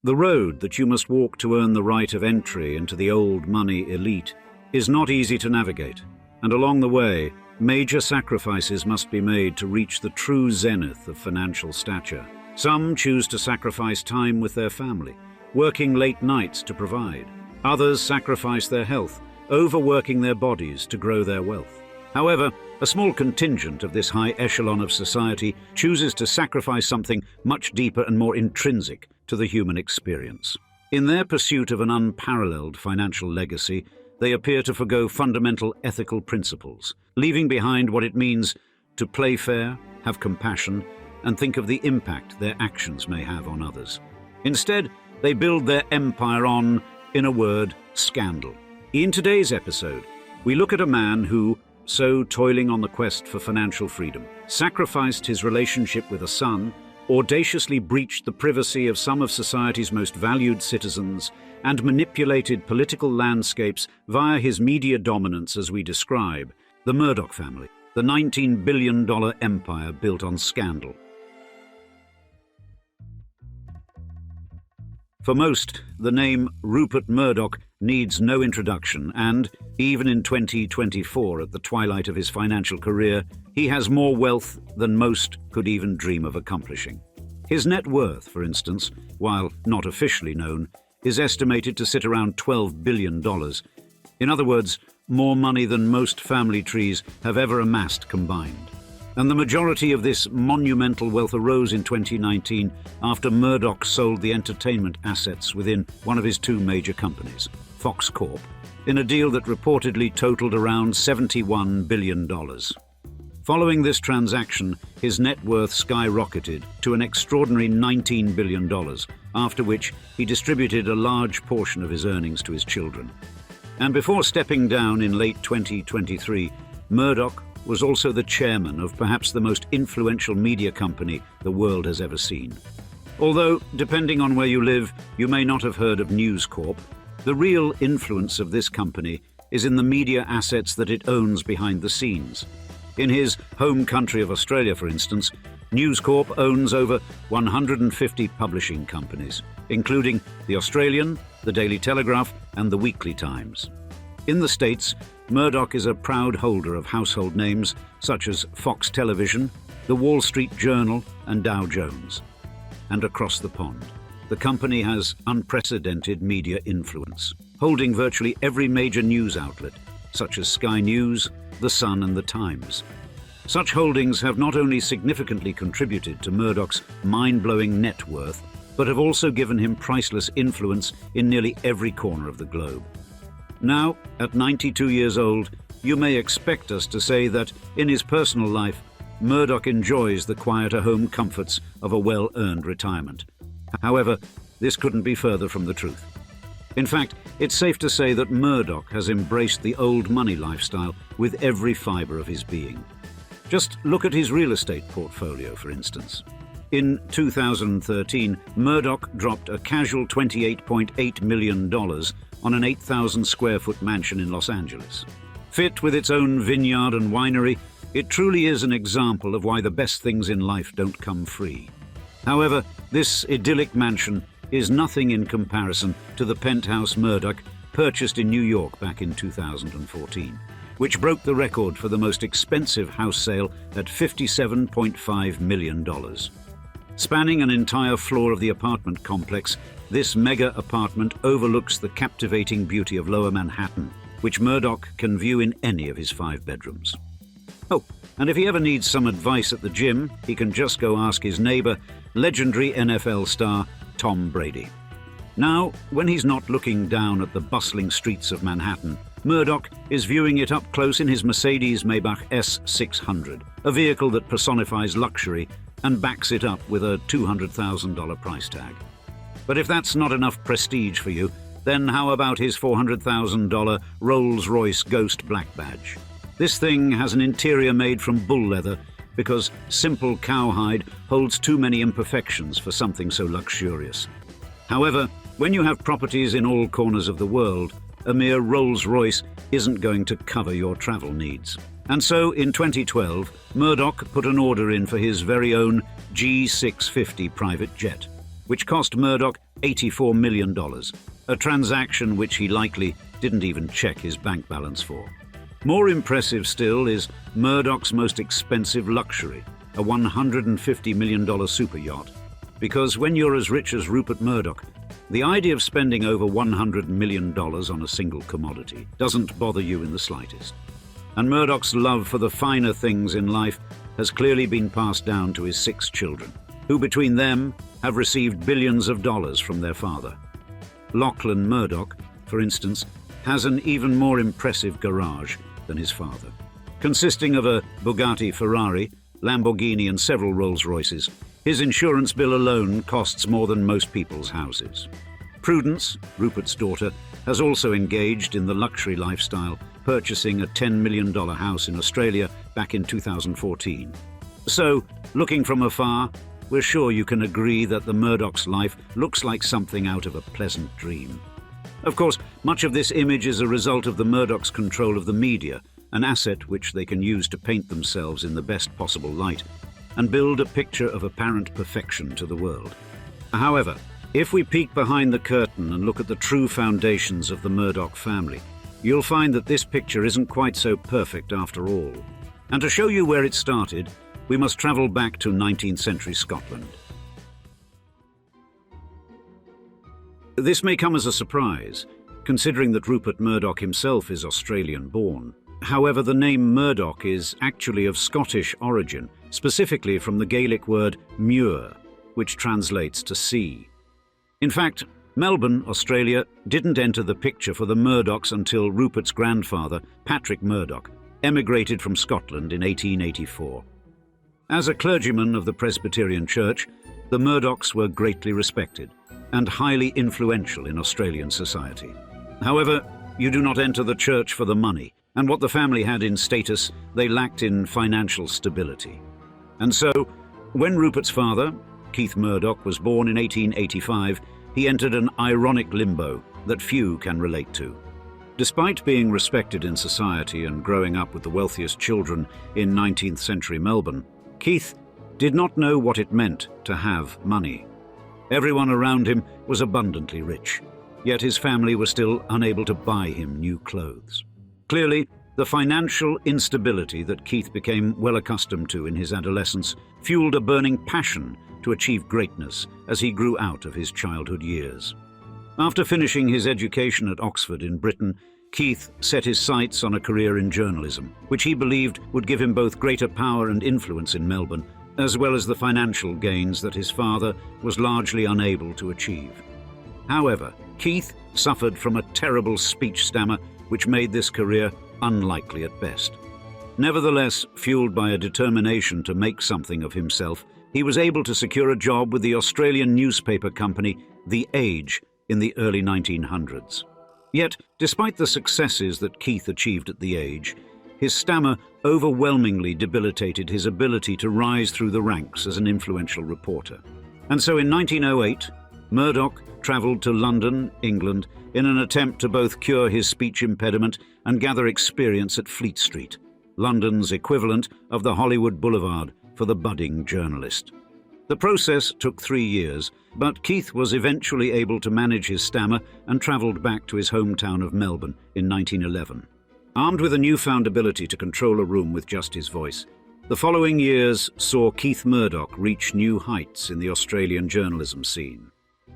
The road that you must walk to earn the right of entry into the old money elite is not easy to navigate, and along the way, major sacrifices must be made to reach the true zenith of financial stature. Some choose to sacrifice time with their family, working late nights to provide. Others sacrifice their health, overworking their bodies to grow their wealth. However, a small contingent of this high echelon of society chooses to sacrifice something much deeper and more intrinsic to the human experience. In their pursuit of an unparalleled financial legacy, they appear to forgo fundamental ethical principles, leaving behind what it means to play fair, have compassion, and think of the impact their actions may have on others. Instead, they build their empire on, in a word, scandal. In today's episode, we look at a man who, so toiling on the quest for financial freedom, sacrificed his relationship with a son, audaciously breached the privacy of some of society's most valued citizens, and manipulated political landscapes via his media dominance, as we describe the Murdoch family, the $19 billion empire built on scandal. For most, the name Rupert Murdoch needs no introduction, and, even in 2024, at the twilight of his financial career, he has more wealth than most could even dream of accomplishing. His net worth, for instance, while not officially known, is estimated to sit around $12 billion. In other words, more money than most family trees have ever amassed combined. And the majority of this monumental wealth arose in 2019 after Murdoch sold the entertainment assets within one of his two major companies, Fox Corp, in a deal that reportedly totaled around $71 billion. Following this transaction, his net worth skyrocketed to an extraordinary $19 billion, after which he distributed a large portion of his earnings to his children. And before stepping down in late 2023, Murdoch was also the chairman of perhaps the most influential media company the world has ever seen. Although, depending on where you live, you may not have heard of News Corp, the real influence of this company is in the media assets that it owns behind the scenes. In his home country of Australia, for instance, News Corp owns over 150 publishing companies, including The Australian, The Daily Telegraph, and The Weekly Times. In the States, Murdoch is a proud holder of household names such as Fox Television, The Wall Street Journal, and Dow Jones. And across the pond, the company has unprecedented media influence, holding virtually every major news outlet, such as Sky News, The Sun, and The Times. Such holdings have not only significantly contributed to Murdoch's mind-blowing net worth, but have also given him priceless influence in nearly every corner of the globe. Now, at 92 years old, you may expect us to say that, in his personal life, Murdoch enjoys the quieter home comforts of a well-earned retirement. However, this couldn't be further from the truth. In fact, it's safe to say that Murdoch has embraced the old money lifestyle with every fibre of his being. Just look at his real estate portfolio, for instance. In 2013, Murdoch dropped a casual $28.8 million on an 8,000 square foot mansion in Los Angeles. Fit with its own vineyard and winery, it truly is an example of why the best things in life don't come free. However, this idyllic mansion is nothing in comparison to the penthouse Murdoch purchased in New York back in 2014, which broke the record for the most expensive house sale at $57.5 million. Spanning an entire floor of the apartment complex, this mega apartment overlooks the captivating beauty of Lower Manhattan, which Murdoch can view in any of his 5 bedrooms. Oh, and if he ever needs some advice at the gym, he can just go ask his neighbor, legendary NFL star Tom Brady. Now, when he's not looking down at the bustling streets of Manhattan, Murdoch is viewing it up close in his Mercedes Maybach S600, a vehicle that personifies luxury and backs it up with a $200,000 price tag. But if that's not enough prestige for you, then how about his $400,000 Rolls-Royce Ghost Black Badge? This thing has an interior made from bull leather because simple cowhide holds too many imperfections for something so luxurious. However, when you have properties in all corners of the world, a mere Rolls-Royce isn't going to cover your travel needs. And so, in 2012, Murdoch put an order in for his very own G650 private jet. which cost Murdoch $84 million, a transaction which he likely didn't even check his bank balance for. More impressive still is Murdoch's most expensive luxury, a $150 million super yacht. Because when you're as rich as Rupert Murdoch, the idea of spending over $100 million on a single commodity doesn't bother you in the slightest. And Murdoch's love for the finer things in life has clearly been passed down to his 6 children, who between them have received billions of dollars from their father. Lachlan Murdoch, for instance, has an even more impressive garage than his father. Consisting of a Bugatti Ferrari, Lamborghini and several Rolls-Royces, his insurance bill alone costs more than most people's houses. Prudence, Rupert's daughter, has also engaged in the luxury lifestyle, purchasing a $10 million house in Australia back in 2014. So, looking from afar, we're sure you can agree that the Murdoch's life looks like something out of a pleasant dream. Of course, much of this image is a result of the Murdoch's control of the media, an asset which they can use to paint themselves in the best possible light and build a picture of apparent perfection to the world. However, if we peek behind the curtain and look at the true foundations of the Murdoch family, you'll find that this picture isn't quite so perfect after all. And to show you where it started, we must travel back to 19th century Scotland. This may come as a surprise, considering that Rupert Murdoch himself is Australian-born. However, the name Murdoch is actually of Scottish origin, specifically from the Gaelic word muir, which translates to sea. In fact, Melbourne, Australia, didn't enter the picture for the Murdochs until Rupert's grandfather, Patrick Murdoch, emigrated from Scotland in 1884. As a clergyman of the Presbyterian Church, the Murdochs were greatly respected and highly influential in Australian society. However, you do not enter the church for the money, and what the family had in status, they lacked in financial stability. And so, when Rupert's father, Keith Murdoch, was born in 1885, he entered an ironic limbo that few can relate to. Despite being respected in society and growing up with the wealthiest children in 19th century Melbourne, Keith did not know what it meant to have money. Everyone around him was abundantly rich, yet his family was still unable to buy him new clothes. Clearly, the financial instability that Keith became well accustomed to in his adolescence fueled a burning passion to achieve greatness as he grew out of his childhood years. After finishing his education at Oxford in Britain, Keith set his sights on a career in journalism, which he believed would give him both greater power and influence in Melbourne, as well as the financial gains that his father was largely unable to achieve. However, Keith suffered from a terrible speech stammer, which made this career unlikely at best. Nevertheless, fueled by a determination to make something of himself, he was able to secure a job with the Australian newspaper company The Age in the early 1900s. Yet, despite the successes that Keith achieved at The Age, his stammer overwhelmingly debilitated his ability to rise through the ranks as an influential reporter. And so in 1908, Murdoch travelled to London, England, in an attempt to both cure his speech impediment and gather experience at Fleet Street, London's equivalent of the Hollywood Boulevard for the budding journalist. The process took 3 years, but Keith was eventually able to manage his stammer and travelled back to his hometown of Melbourne in 1911. Armed with a newfound ability to control a room with just his voice, the following years saw Keith Murdoch reach new heights in the Australian journalism scene.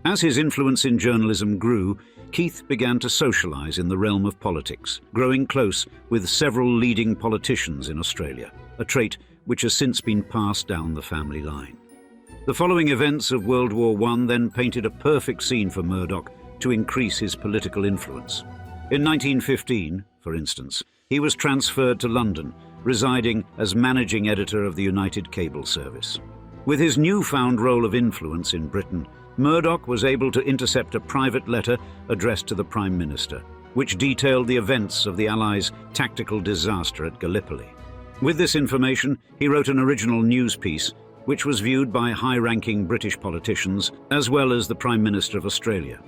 As his influence in journalism grew, Keith began to socialise in the realm of politics, growing close with several leading politicians in Australia, a trait which has since been passed down the family line. The following events of World War I then painted a perfect scene for Murdoch to increase his political influence. In 1915, for instance, he was transferred to London, residing as managing editor of the United Cable Service. With his newfound role of influence in Britain, Murdoch was able to intercept a private letter addressed to the Prime Minister, which detailed the events of the Allies' tactical disaster at Gallipoli. With this information, he wrote an original news piece, which was viewed by high-ranking British politicians as well as the Prime Minister of Australia.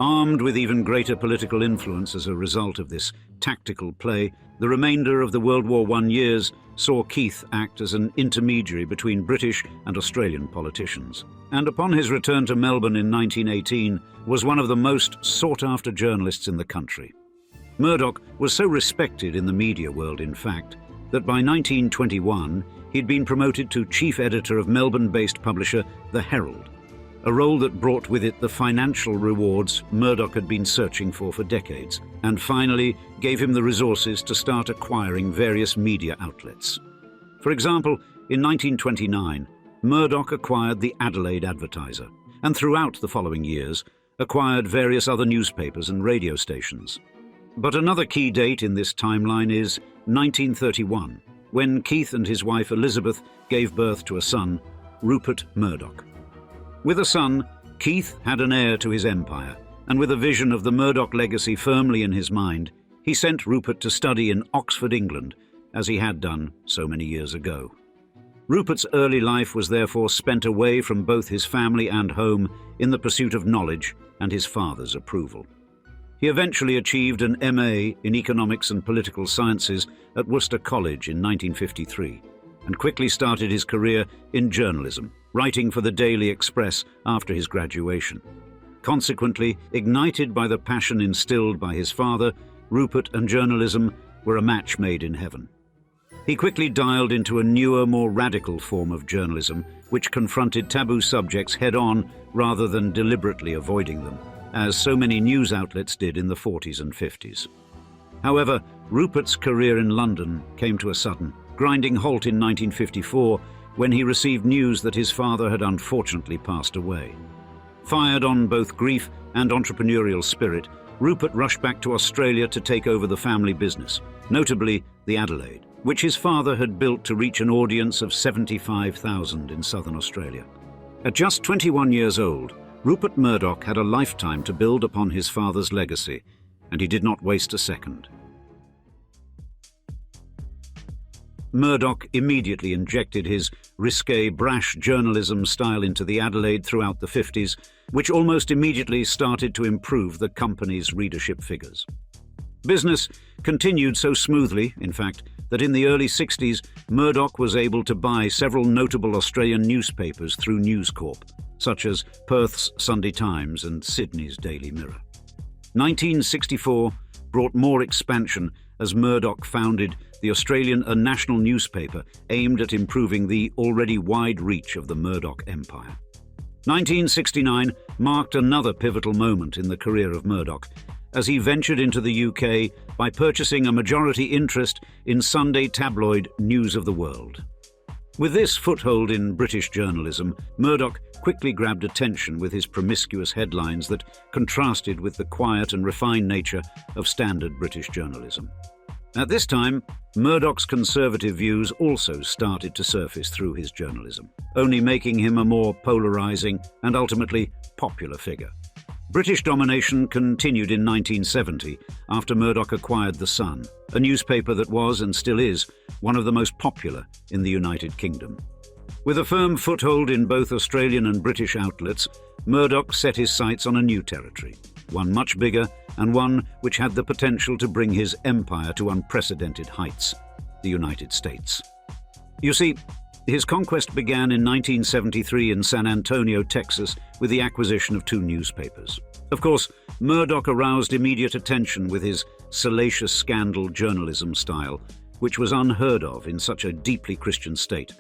Armed with even greater political influence as a result of this tactical play, the remainder of the World War I years saw Keith act as an intermediary between British and Australian politicians. And upon his return to Melbourne in 1918, was one of the most sought-after journalists in the country. Murdoch was so respected in the media world, in fact, that by 1921 he'd been promoted to chief editor of Melbourne-based publisher The Herald, a role that brought with it the financial rewards Murdoch had been searching for decades, and finally gave him the resources to start acquiring various media outlets. For example, in 1929, Murdoch acquired the Adelaide Advertiser, and throughout the following years acquired various other newspapers and radio stations. But another key date in this timeline is 1931, when Keith and his wife Elizabeth gave birth to a son, Rupert Murdoch. With a son, Keith had an heir to his empire, and with a vision of the Murdoch legacy firmly in his mind, he sent Rupert to study in Oxford, England, as he had done so many years ago. Rupert's early life was therefore spent away from both his family and home in the pursuit of knowledge and his father's approval. He eventually achieved an MA in Economics and Political Sciences at Worcester College in 1953, and quickly started his career in journalism, writing for the Daily Express after his graduation. Consequently, ignited by the passion instilled by his father, Rupert and journalism were a match made in heaven. He quickly dialed into a newer, more radical form of journalism, which confronted taboo subjects head-on rather than deliberately avoiding them, as so many news outlets did in the 40s and 50s. However, Rupert's career in London came to a sudden, grinding halt in 1954 when he received news that his father had unfortunately passed away. Fired on both grief and entrepreneurial spirit, Rupert rushed back to Australia to take over the family business, notably the Adelaide, which his father had built to reach an audience of 75,000 in southern Australia. At just 21 years old, Rupert Murdoch had a lifetime to build upon his father's legacy, and he did not waste a second. Murdoch immediately injected his risque, brash journalism style into the Adelaide throughout the 50s, which almost immediately started to improve the company's readership figures. Business continued so smoothly, in fact, that in the early 60s, Murdoch was able to buy several notable Australian newspapers through News Corp, such as Perth's Sunday Times and Sydney's Daily Mirror. 1964 brought more expansion as Murdoch founded the Australian A National newspaper aimed at improving the already wide reach of the Murdoch empire. 1969 marked another pivotal moment in the career of Murdoch, as he ventured into the UK by purchasing a majority interest in Sunday tabloid News of the World. With this foothold in British journalism, Murdoch quickly grabbed attention with his promiscuous headlines that contrasted with the quiet and refined nature of standard British journalism. At this time, Murdoch's conservative views also started to surface through his journalism, only making him a more polarizing and ultimately popular figure. British domination continued in 1970 after Murdoch acquired The Sun, a newspaper that was and still is one of the most popular in the United Kingdom. With a firm foothold in both Australian and British outlets, Murdoch set his sights on a new territory, one much bigger and one which had the potential to bring his empire to unprecedented heights, the United States. You see, his conquest began in 1973 in San Antonio, Texas, with the acquisition of 2 newspapers. Of course, Murdoch aroused immediate attention with his salacious scandal journalism style, which was unheard of in such a deeply Christian state.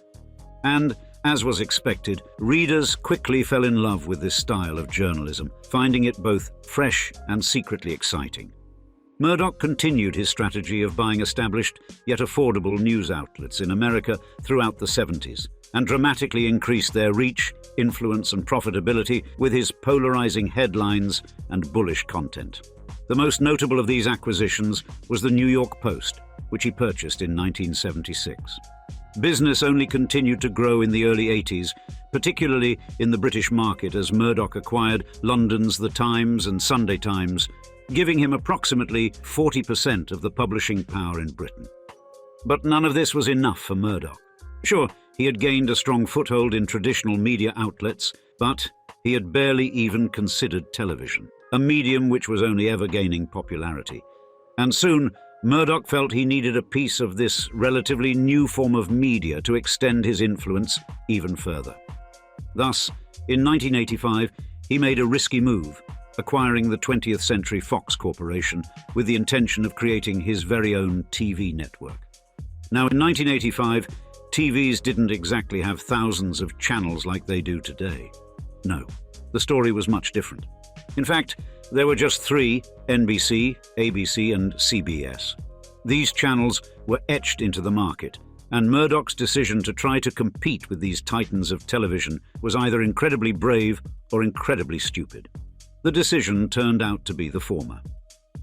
And, as was expected, readers quickly fell in love with this style of journalism, finding it both fresh and secretly exciting. Murdoch continued his strategy of buying established yet affordable news outlets in America throughout the 70s, and dramatically increased their reach, influence and profitability with his polarizing headlines and bullish content. The most notable of these acquisitions was the New York Post, which he purchased in 1976. Business only continued to grow in the early 80s, particularly in the British market, as Murdoch acquired London's The Times and Sunday Times, giving him approximately 40% of the publishing power in Britain. But none of this was enough for Murdoch. Sure, he had gained a strong foothold in traditional media outlets, but He had barely even considered television, a medium which was only ever gaining popularity. And soon, Murdoch felt he needed a piece of this relatively new form of media to extend his influence even further. Thus, in 1985, he made a risky move, acquiring the 20th Century Fox Corporation with the intention of creating his very own TV network. Now, in 1985, TVs didn't exactly have thousands of channels like they do today. No, the story was much different. In fact, there were just three: NBC, ABC, and CBS. These channels were etched into the market, and Murdoch's decision to try to compete with these titans of television was either incredibly brave or incredibly stupid. The decision turned out to be the former.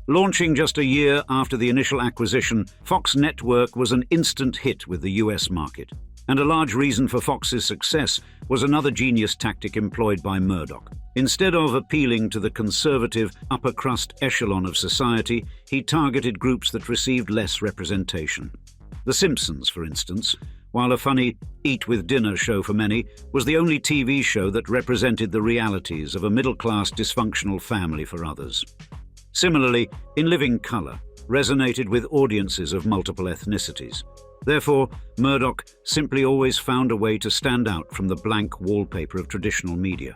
Launching just a year after the initial acquisition, Fox Network was an instant hit with the US market. And a large reason for Fox's success was another genius tactic employed by Murdoch. Instead of appealing to the conservative, upper-crust echelon of society, he targeted groups that received less representation. The Simpsons, for instance, while a funny eat-with-dinner show for many, was the only TV show that represented the realities of a middle-class dysfunctional family for others. Similarly, In Living Color resonated with audiences of multiple ethnicities. Therefore, Murdoch simply always found a way to stand out from the blank wallpaper of traditional media.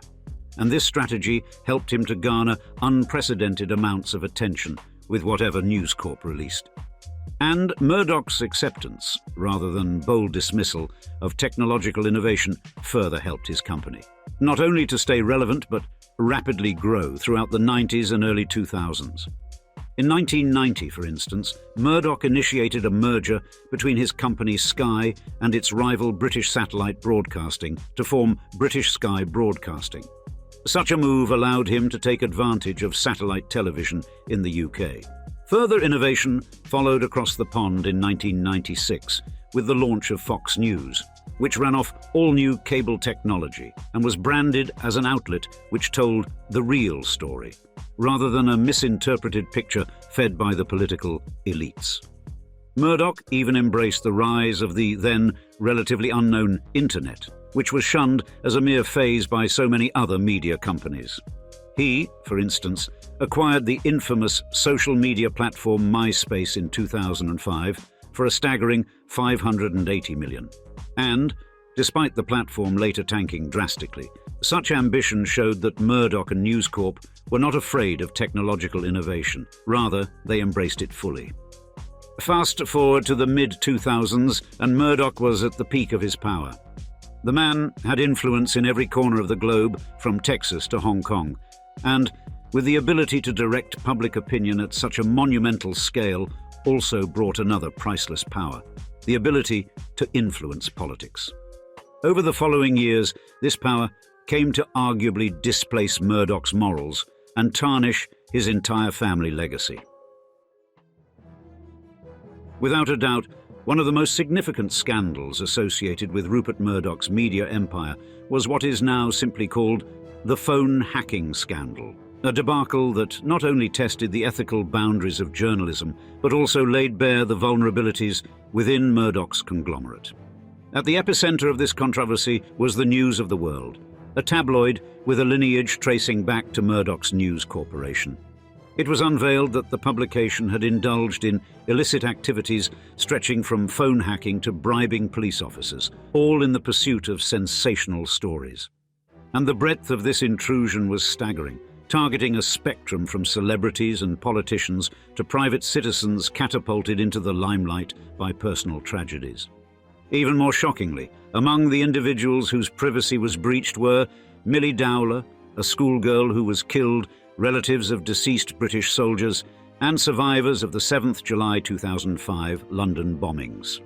And this strategy helped him to garner unprecedented amounts of attention with whatever News Corp released. And Murdoch's acceptance, rather than bold dismissal, of technological innovation further helped his company, not only to stay relevant but rapidly grow throughout the 90s and early 2000s. In 1990, for instance, Murdoch initiated a merger between his company Sky and its rival British Satellite Broadcasting to form British Sky Broadcasting. Such a move allowed him to take advantage of satellite television in the UK. Further innovation followed across the pond in 1996 with the launch of Fox News, which ran off all-new cable technology and was branded as an outlet which told the real story, rather than a misinterpreted picture fed by the political elites. Murdoch even embraced the rise of the then relatively unknown Internet, which was shunned as a mere phase by so many other media companies. He, for instance, acquired the infamous social media platform MySpace in 2005 for a staggering $580 million. And, despite the platform later tanking drastically, such ambition showed that Murdoch and News Corp were not afraid of technological innovation. Rather, they embraced it fully. Fast forward to the mid-2000s, and Murdoch was at the peak of his power. The man had influence in every corner of the globe, from Texas to Hong Kong, and, with the ability to direct public opinion at such a monumental scale, also brought another priceless power: the ability to influence politics. Over the following years, this power came to arguably displace Murdoch's morals and tarnish his entire family legacy. Without a doubt, one of the most significant scandals associated with Rupert Murdoch's media empire was what is now simply called the phone hacking scandal, a debacle that not only tested the ethical boundaries of journalism, but also laid bare the vulnerabilities within Murdoch's conglomerate. At the epicenter of this controversy was the News of the World, a tabloid with a lineage tracing back to Murdoch's News Corporation. It was unveiled that the publication had indulged in illicit activities stretching from phone hacking to bribing police officers, all in the pursuit of sensational stories. And the breadth of this intrusion was staggering, targeting a spectrum from celebrities and politicians to private citizens catapulted into the limelight by personal tragedies. Even more shockingly, among the individuals whose privacy was breached were Millie Dowler, a schoolgirl who was killed, relatives of deceased British soldiers, and survivors of the 7th July 2005 London bombings.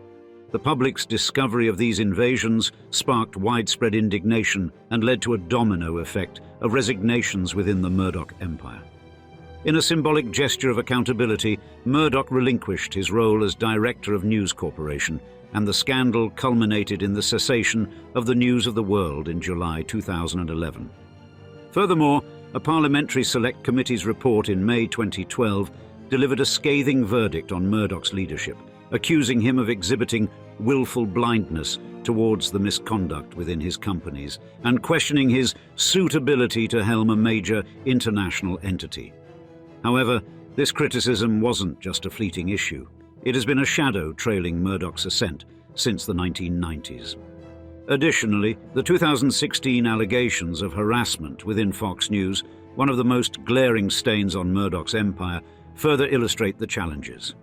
The public's discovery of these invasions sparked widespread indignation and led to a domino effect of resignations within the Murdoch empire. In a symbolic gesture of accountability, Murdoch relinquished his role as director of News Corporation, and the scandal culminated in the cessation of the News of the World in July 2011. Furthermore, a Parliamentary Select Committee's report in May 2012 delivered a scathing verdict on Murdoch's leadership, accusing him of exhibiting willful blindness towards the misconduct within his companies and questioning his suitability to helm a major international entity. However, this criticism wasn't just a fleeting issue. It has been a shadow trailing Murdoch's ascent since the 1990s. Additionally, the 2016 allegations of harassment within Fox News, one of the most glaring stains on Murdoch's empire, further illustrate the challenges.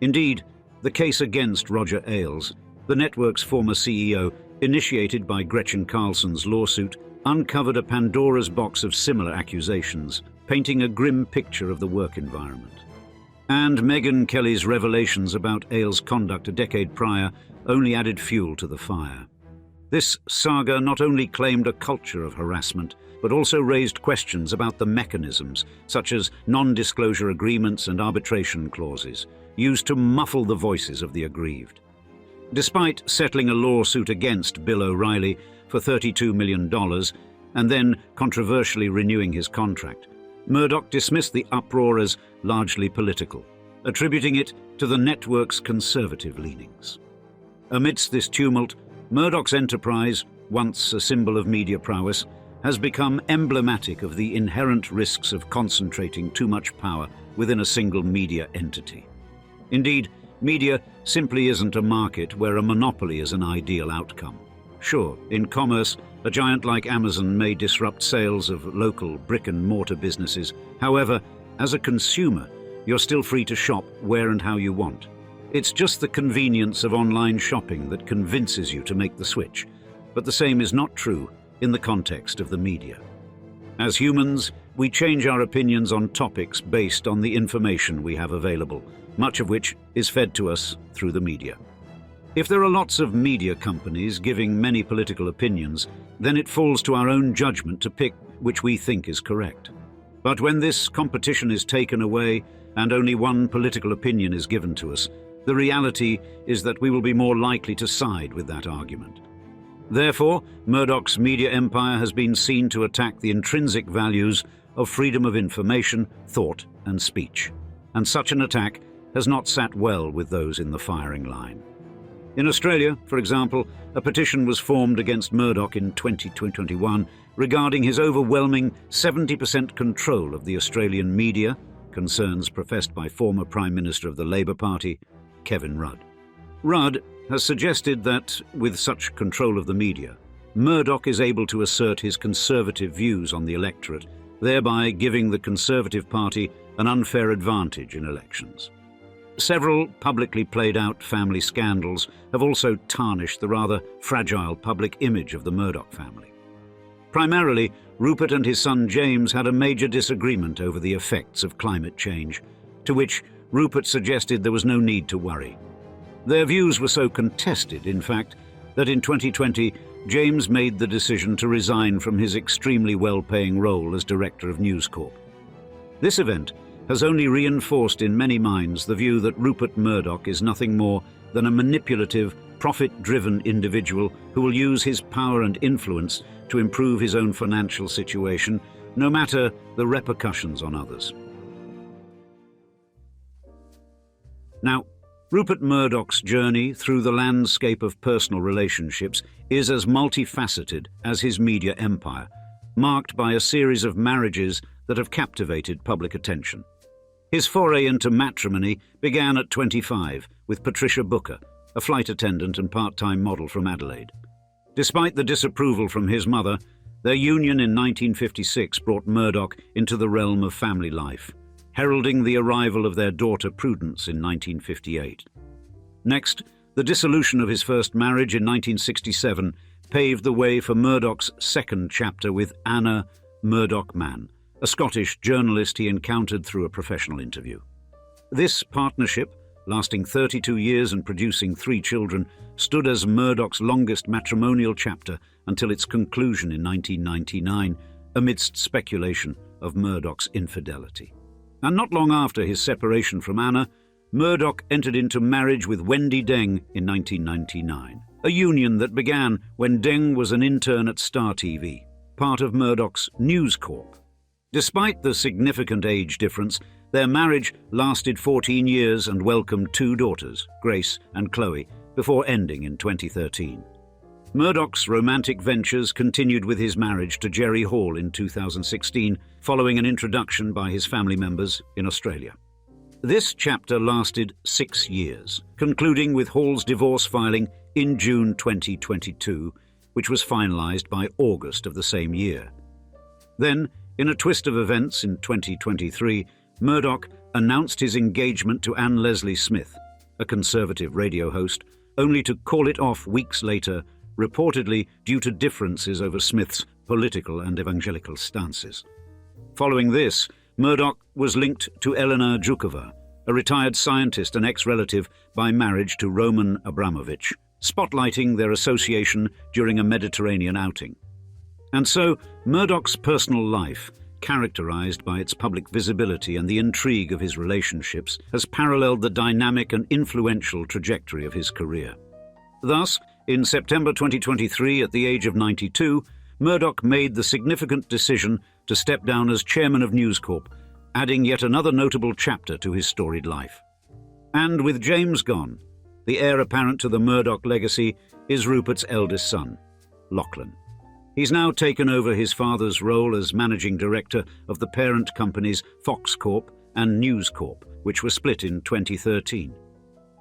Indeed, the case against Roger Ailes, the network's former CEO, initiated by Gretchen Carlson's lawsuit, uncovered a Pandora's box of similar accusations, painting a grim picture of the work environment. And Megyn Kelly's revelations about Ailes' conduct a decade prior only added fuel to the fire. This saga not only claimed a culture of harassment, but also raised questions about the mechanisms, such as non-disclosure agreements and arbitration clauses, used to muffle the voices of the aggrieved. Despite settling a lawsuit against Bill O'Reilly for $32 million and then controversially renewing his contract, Murdoch dismissed the uproar as largely political, attributing it to the network's conservative leanings. Amidst this tumult, Murdoch's enterprise, once a symbol of media prowess, has become emblematic of the inherent risks of concentrating too much power within a single media entity. Indeed, media simply isn't a market where a monopoly is an ideal outcome. Sure, in commerce, a giant like Amazon may disrupt sales of local brick-and-mortar businesses. However, as a consumer, you're still free to shop where and how you want. It's just the convenience of online shopping that convinces you to make the switch. But the same is not true in the context of the media. As humans, we change our opinions on topics based on the information we have available, much of which is fed to us through the media. If there are lots of media companies giving many political opinions, then it falls to our own judgment to pick which we think is correct. But when this competition is taken away and only one political opinion is given to us, the reality is that we will be more likely to side with that argument. Therefore, Murdoch's media empire has been seen to attack the intrinsic values of freedom of information, thought, and speech. And such an attack has not sat well with those in the firing line. In Australia, for example, a petition was formed against Murdoch in 2021 regarding his overwhelming 70% control of the Australian media, concerns professed by former Prime Minister of the Labour Party, Kevin Rudd. Rudd has suggested that, with such control of the media, Murdoch is able to assert his conservative views on the electorate, thereby giving the Conservative Party an unfair advantage in elections. Several publicly played-out family scandals have also tarnished the rather fragile public image of the Murdoch family. Primarily, Rupert and his son James had a major disagreement over the effects of climate change, to which Rupert suggested there was no need to worry. Their views were so contested, in fact, that in 2020, James made the decision to resign from his extremely well-paying role as director of News Corp. This event has only reinforced in many minds the view that Rupert Murdoch is nothing more than a manipulative, profit-driven individual who will use his power and influence to improve his own financial situation, no matter the repercussions on others. Now, Rupert Murdoch's journey through the landscape of personal relationships is as multifaceted as his media empire, marked by a series of marriages that have captivated public attention. His foray into matrimony began at 25 with Patricia Booker, a flight attendant and part-time model from Adelaide. Despite the disapproval from his mother, their union in 1956 brought Murdoch into the realm of family life, heralding the arrival of their daughter Prudence in 1958. Next, the dissolution of his first marriage in 1967 paved the way for Murdoch's second chapter with Anna Murdoch-Mann, a Scottish journalist he encountered through a professional interview. This partnership, lasting 32 years and producing 3 children, stood as Murdoch's longest matrimonial chapter until its conclusion in 1999, amidst speculation of Murdoch's infidelity. And not long after his separation from Anna, Murdoch entered into marriage with Wendy Deng in 1999, a union that began when Deng was an intern at Star TV, part of Murdoch's News Corp. Despite the significant age difference, their marriage lasted 14 years and welcomed 2 daughters, Grace and Chloe, before ending in 2013. Murdoch's romantic ventures continued with his marriage to Jerry Hall in 2016, following an introduction by his family members in Australia. This chapter lasted 6 years, concluding with Hall's divorce filing in June 2022, which was finalised by August of the same year. Then, in a twist of events in 2023, Murdoch announced his engagement to Anne Leslie Smith, a conservative radio host, only to call it off weeks later, reportedly due to differences over Smith's political and evangelical stances. Following this, Murdoch was linked to Elena Zhukova, a retired scientist and ex-relative by marriage to Roman Abramovich, spotlighting their association during a Mediterranean outing. And so, Murdoch's personal life, characterized by its public visibility and the intrigue of his relationships, has paralleled the dynamic and influential trajectory of his career. Thus, in September 2023, at the age of 92, Murdoch made the significant decision to step down as chairman of News Corp, adding yet another notable chapter to his storied life. And with James gone, the heir apparent to the Murdoch legacy is Rupert's eldest son, Lachlan. He's now taken over his father's role as managing director of the parent companies Fox Corp and News Corp, which were split in 2013.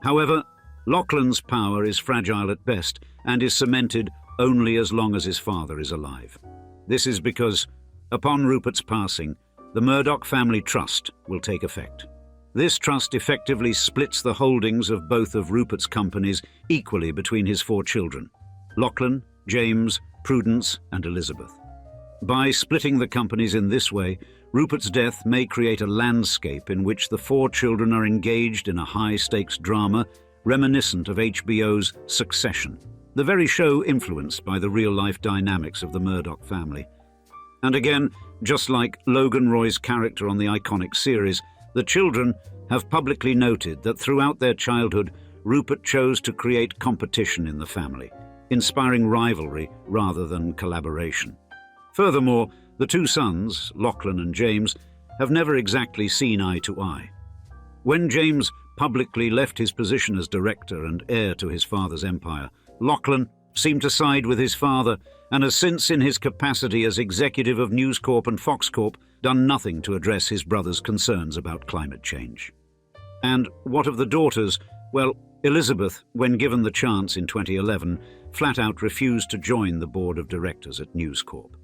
However, Lachlan's power is fragile at best and is cemented only as long as his father is alive. This is because, upon Rupert's passing, the Murdoch family trust will take effect. This trust effectively splits the holdings of both of Rupert's companies equally between his 4 children, Lachlan, James, Prudence, and Elizabeth. By splitting the companies in this way, Rupert's death may create a landscape in which the 4 children are engaged in a high-stakes drama reminiscent of HBO's Succession, the very show influenced by the real-life dynamics of the Murdoch family. And again, just like Logan Roy's character on the iconic series, the children have publicly noted that throughout their childhood, Rupert chose to create competition in the family, inspiring rivalry rather than collaboration. Furthermore, the 2 sons, Lachlan and James, have never exactly seen eye to eye. When James publicly left his position as director and heir to his father's empire, Lachlan seemed to side with his father and has since, in his capacity as executive of News Corp and Fox Corp, done nothing to address his brother's concerns about climate change. And what of the daughters? Well, Elizabeth, when given the chance in 2011, flat out refused to join the board of directors at News Corp.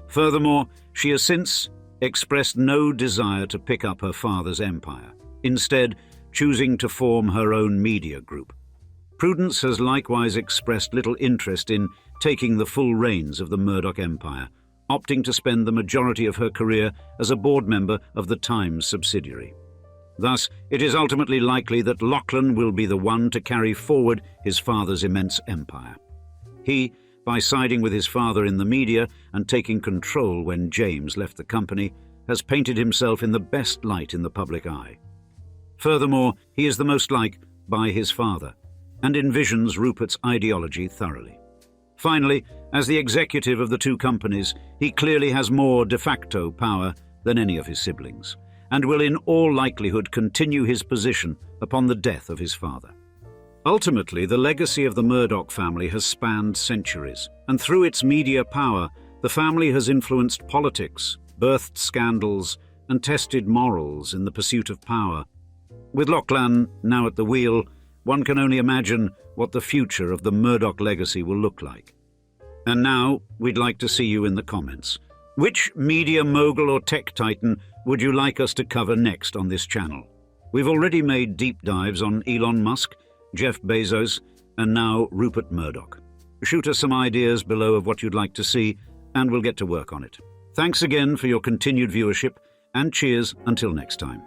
Furthermore, she has since expressed no desire to pick up her father's empire, instead choosing to form her own media group. Prudence has likewise expressed little interest in taking the full reins of the Murdoch empire, opting to spend the majority of her career as a board member of the Times subsidiary. Thus, it is ultimately likely that Lachlan will be the one to carry forward his father's immense empire. He, by siding with his father in the media and taking control when James left the company, has painted himself in the best light in the public eye. Furthermore, he is the most like by his father, and envisions Rupert's ideology thoroughly. Finally, as the executive of the 2 companies, he clearly has more de facto power than any of his siblings, and will in all likelihood continue his position upon the death of his father. Ultimately, the legacy of the Murdoch family has spanned centuries, and through its media power, the family has influenced politics, birthed scandals, and tested morals in the pursuit of power. With Lachlan now at the wheel, one can only imagine what the future of the Murdoch legacy will look like. And now, we'd like to see you in the comments. Which media mogul or tech titan would you like us to cover next on this channel? We've already made deep dives on Elon Musk, Jeff Bezos, and now Rupert Murdoch. Shoot us some ideas below of what you'd like to see, and we'll get to work on it. Thanks again for your continued viewership, and cheers until next time.